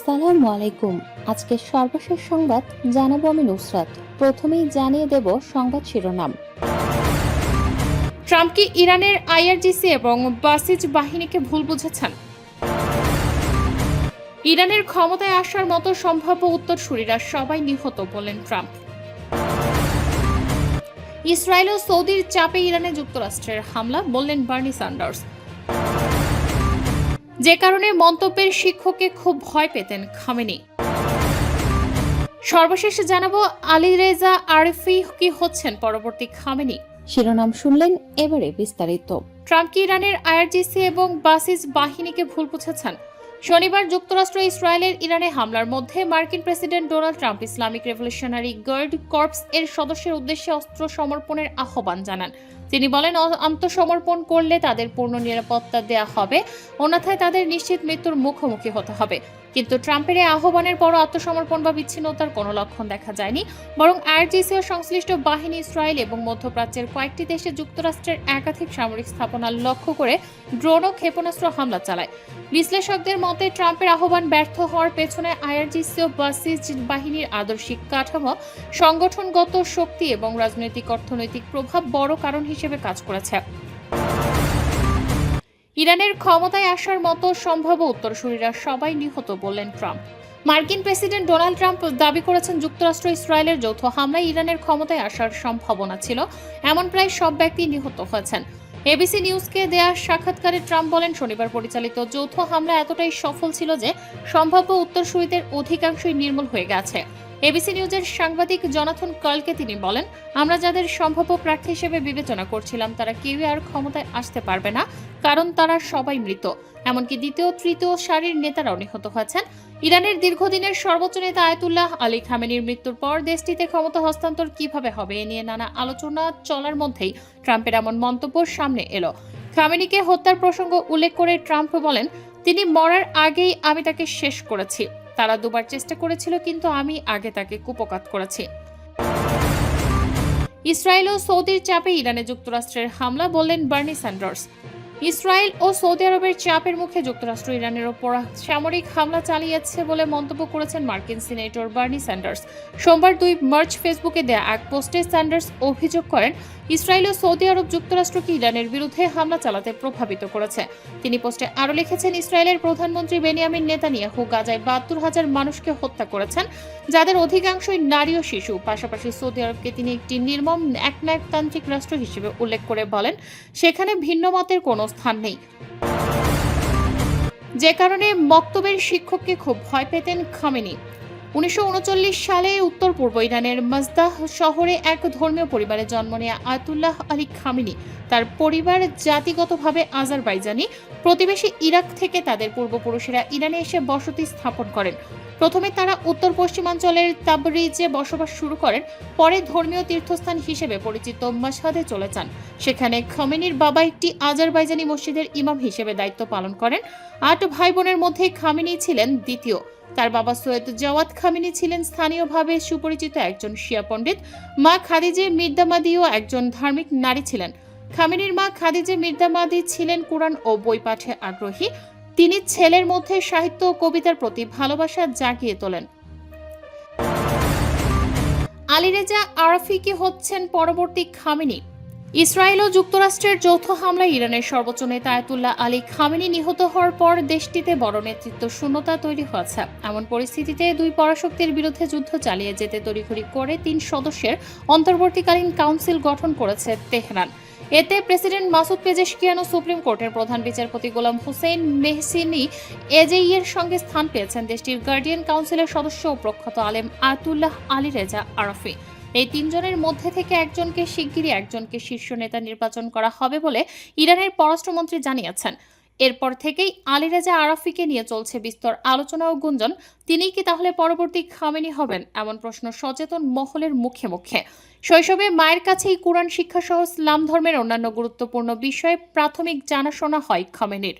আসসালামু আলাইকুম। আজকের সর্বশেষ সংবাদ জানাবো আমি নুসরাত। প্রথমেই জানিয়ে দেব সংবাদ শিরোনাম। ট্রাম্প কি ইরানের আইআরজিসি এবং বাসিজ বাহিনীকে ভুল বুঝেছেন? ইরানের ক্ষমতায় আসার মতো সম্ভাব্য উত্তরসূরিরা সবাই নিহত বললেন ট্রাম্প। ইসরায়েল ও সৌদির চাপে ইরানে যুক্তরাষ্ট্রের হামলা বললেন বার্নি স্যান্ডার্স। যে কারণে মন্তব্যের শিক্ষককে খুব ভয় পেতেন খামেনি। সর্বশেষে জানাবো আলীরেজা আরফি কি হচ্ছেন পরবর্তী খামেনি। শিরোনাম শুনলেন, এবারে বিস্তারিত। ট্রাম্প কি ইরানের আইআরজিসি এবং বাসিজ বাহিনীকে ভুল বুঝেছেন? শনিবার যুক্তরাষ্ট্র ইসরায়েলের ইরানে হামলার মধ্যে মার্কিন president Donald Trump Islamic Revolutionary Guard Corps এর সদস্যের উদ্দেশ্যে অস্ত্র সমর্পণের আহ্বান জানান। তিনি বলেন, আত্মসমর্পণ করলে তাদের পূর্ণ নিরাপত্তা দেয়া হবে, অন্যথায় তাদের নিশ্চিত মৃত্যুর মুখোমুখি হতে হবে। কিন্তু ট্রাম্পের এই আহ্বানের পরও আত্মসমর্পণ বা বিচ্ছিন্নতার কোনো লক্ষণ দেখা যায়নি। বরং আইআরজিসি ও সংশ্লিষ্ট বাহিনী ইসরায়েল এবং মধ্যপ্রাচ্যের কয়েকটি দেশে যুক্তরাষ্ট্রের একাধিক সামরিক স্থাপনা লক্ষ্য করে ড্রোন ও ক্ষেপণাস্ত্র হামলা চালায়। বিশ্লেষকদের মতে, ট্রাম্পের আহ্বান ব্যর্থ হওয়ার পেছনে আইআরজিসি ও বাসিজ বাহিনীর আদর্শিক কাঠামো, সংগঠনগত শক্তি এবং রাজনৈতিক অর্থনৈতিক প্রভাব বড় কারণ হিসেবে কাজ করেছে। ইরানের ক্ষমতায় আসার মতো সম্ভাব্য উত্তরসূরিরা সবাই নিহত বললেন ট্রাম্প। মার্কিন প্রেসিডেন্ট ডোনাল্ড ট্রাম্প দাবি করেছেন, যুক্তরাষ্ট্র ইসরায়েলের যৌথ হামলায় ইরানের ক্ষমতায় আসার সম্ভাবনা ছিল, এমন প্রায় সব ব্যক্তি নিহত হয়েছেন। এবিসি নিউজকে দেয়া সাক্ষাৎকারে ট্রাম্প বলেন, শনিবার পরিচালিত যৌথ হামলা এতটাই সফল ছিল যে সম্ভাব্য উত্তরসূরিদের অধিকাংশই নির্মূল হয়ে গেছে। এবিসি নিউজের সাংবাদিক জনাথন কার্লকে তিনি বলেন, আমরা যাদের সম্ভাব্য প্রার্থী হিসেবে বিবেচনা করছিলাম তারা কেউই আর ক্ষমতায় আসতে পারবে না, কারণ তারা সবাই মৃত। এমনকি দ্বিতীয় তৃতীয় সারির নেতারাও নিহত হয়েছেন। ইরানের দীর্ঘদিনের সর্বোচ্চ নেতা আয়াতুল্লাহ আলী খামেনির মৃত্যুর পর দেশটিতে ক্ষমতা হস্তান্তর কিভাবে হবে এ নিয়ে নানা আলোচনা চলার মধ্যেই ট্রাম্পের এমন মন্তব্য সামনে এলো। খামেনিকে হত্যার প্রসঙ্গ উল্লেখ করে ট্রাম্প বলেন, তিনি মরার আগেই আমি তাকে শেষ করেছি। তারা দুবার চেষ্টা করেছিল, কিন্তু আমি আগে তাকে কুপকাত করেছি। ইসরায়েল ও সৌদির চাপে ইরানে যুক্তরাষ্ট্রের হামলা বললেন বার্নি স্যান্ডার্স। ইসরায়েল ও সৌদি আরবের চাপের মুখে যুক্তরাষ্ট্র ইরানের ওপর সামরিক হামলা চালিয়েছে বলে মন্তব্য করেছেন মার্কিন সিনেটর বার্নি স্যান্ডার্স। সোমবার 2 মার্চ ফেসবুকে দেয়া এক পোস্টে স্যান্ডার্স অভিযোগ করেন, ইসরায়েল ও সৌদি আরব যুক্তরাষ্ট্রকে ইরানের বিরুদ্ধে হামলা চালাতে প্রভাবিত করেছে। তিনি পোস্টে আরও লিখেছেন, ইসরায়েলের প্রধানমন্ত্রী বেনিয়ামিন নেতানিয়াহু গাজায় 72,000 মানুষকে হত্যা করেছেন, যাদের অধিকাংশই নারী ও শিশু। পাশাপাশি সৌদি আরবকে তিনি একটি নির্মম একনায়কতান্ত্রিক রাষ্ট্র হিসেবে উল্লেখ করে বলেন, সেখানে ভিন্ন মতের কোনো স্থান নেই। যে কারণে মক্তবের শিক্ষককে খুব ভয় পেতেন খামেনি। 1939 সালে উত্তর পূর্ব ইরানের মাজদাহ শহরে এক ধর্মীয় পরিবারে জন্ম নেয়া আয়াতুল্লাহ আলী খামেনি তার পরিবার জাতিগতভাবে আজারবাইজানি। প্রতিবেশী ইরাক থেকে তাদের পূর্বপুরুষেরা ইরানে এসে বসতি স্থাপন করেন। প্রথমে তারা উত্তর পশ্চিমাঞ্চলের তাবরিজে বসবাস শুরু করেন, পরে ধর্মীয় তীর্থস্থান হিসেবে পরিচিত মাশহাদে চলে যান। সেখানে খামেনির বাবা একটি আজারবাইজানি মসজিদের ইমাম হিসেবে দায়িত্ব পালন করেন। 8 ভাই বোনের মধ্যে খামেনি ছিলেন দ্বিতীয়। তার বাবা সৈয়দ জাওয়াদ খামেনি ছিলেন স্থানীয়ভাবে সুপরিচিত একজন শিয়া পণ্ডিত। মা খাদিজে মির্দামাদিও একজন ধার্মিক নারী ছিলেন। খামেনির মা খাদিজে মির্দামাদি ছিলেন কুরআন ও বই পাঠে আগ্রহী। তিনি ছেলের মধ্যে সাহিত্য ও কবিতার প্রতি ভালোবাসা জাগিয়ে তোলেন। আলীরেজা আরফি কি হচ্ছেন পরবর্তী খামেনি? ইসরায়েল ও যুক্তরাষ্ট্রের যৌথ হামলায় ইরানের সর্বোচ্চ নেতা আয়াতুল্লাহ আলী খামেনি নিহত হওয়ার পর দেশটিতে বড় নেতৃত্ব শূন্যতা তৈরি হয়েছে। এমন পরিস্থিতিতে দুই পরাশক্তির বিরুদ্ধে যুদ্ধ চালিয়ে যেতে তড়িঘড়ি করে 3 সদস্যের অন্তর্বর্তীকালীন কাউন্সিল গঠন করেছে তেহরান। এতে প্রেসিডেন্ট মাসুদ পেজেশকিয়ান ও সুপ্রিম কোর্টের প্রধান বিচারপতি গোলাম হোসেইন মেহসিনি এজেইয়ের সঙ্গে স্থান পেয়েছেন দেশটির গার্ডিয়ান কাউন্সিলের সদস্য ও প্রখ্যাত আলেম আয়াতুল্লাহ আলীরেজা আরফি। এই 3 জনের মধ্যে থেকে একজনকে শিগগিরই একজনকে শীর্ষ নেতা নির্বাচন করা হবে বলে ইরানের পররাষ্ট্রমন্ত্রী জানিয়েছেন। এরপর থেকেই আলীরেজা আরফিকে নিয়ে চলছে বিস্তর আলোচনা ও গুঞ্জন। তিনিই কি তাহলে পরবর্তী খামেনি হবেন, এমন প্রশ্ন সচেতন মহলের মুখে মুখে। শৈশবে মায়ের কাছেই কুরআন শিক্ষাসহ ইসলাম ধর্মের অন্যান্য গুরুত্বপূর্ণ বিষয়ে প্রাথমিক জানাশোনা হয় খামেনির।